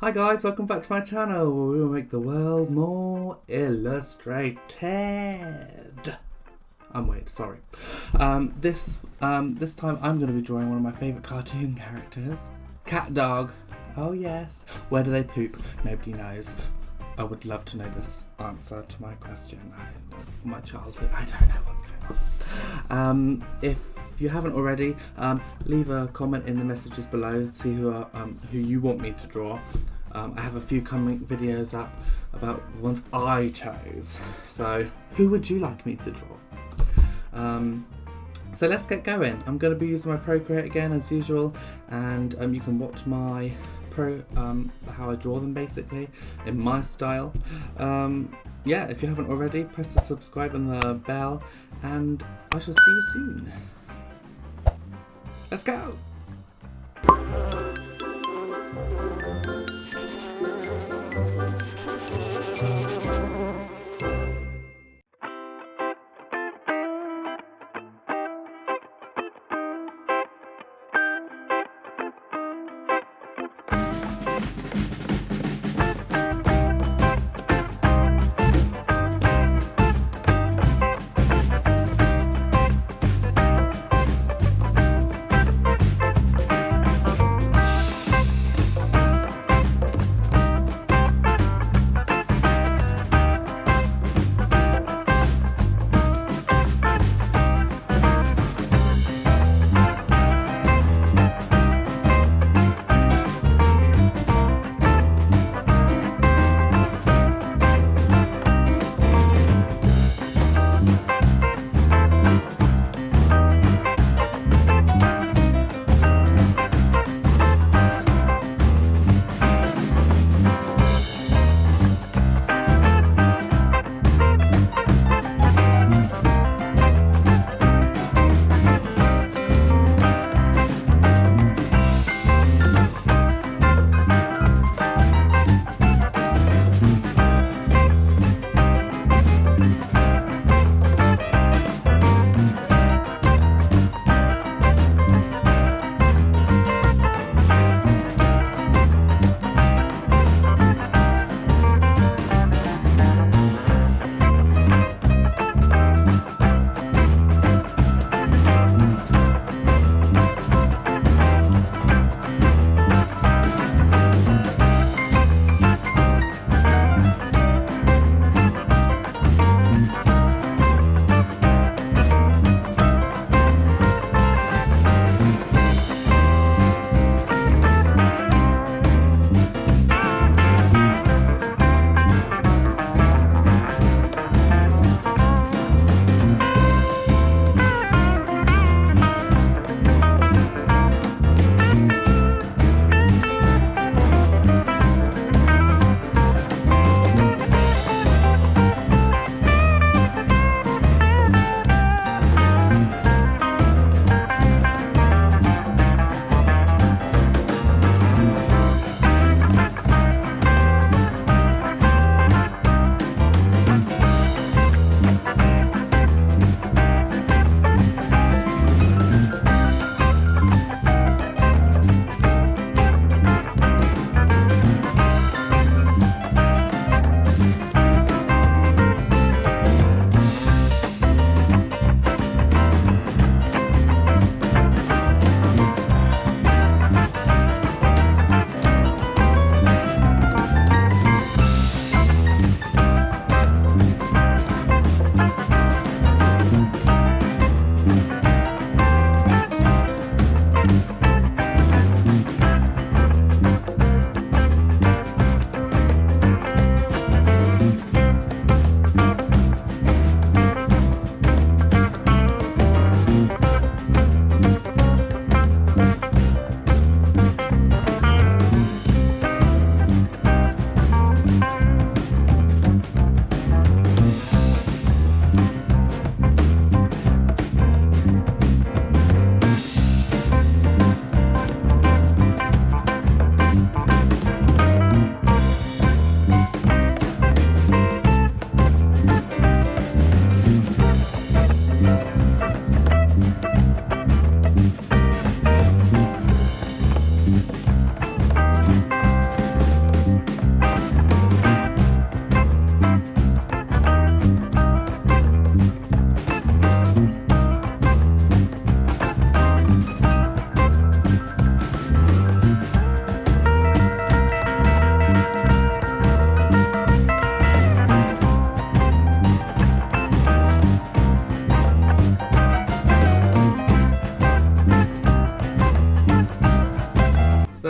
Hi guys, welcome back to my channel where we will make the world more illustrated. Sorry. This time I'm going to be drawing one of my favourite cartoon characters, CatDog. Oh yes. Where do they poop? Nobody knows. I would love to know this answer to my question. From my childhood, I don't know what's going on. If you haven't already, leave a comment in the messages below to see who you want me to draw. I have a few coming videos up about the ones I chose. So who would you like me to draw? So let's get going. I'm going to be using my Procreate again as usual, and you can watch my how I draw them basically in my style. Yeah, if you haven't already, press the subscribe and the bell, and I shall see you soon. Let's go!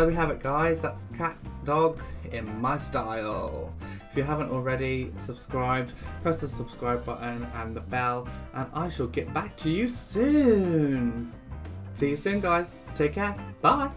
there we have it, guys. That's CatDog in my style. If you haven't already subscribed, press the subscribe button and the bell, and I shall get back to you soon. See you soon, guys. Take care. Bye.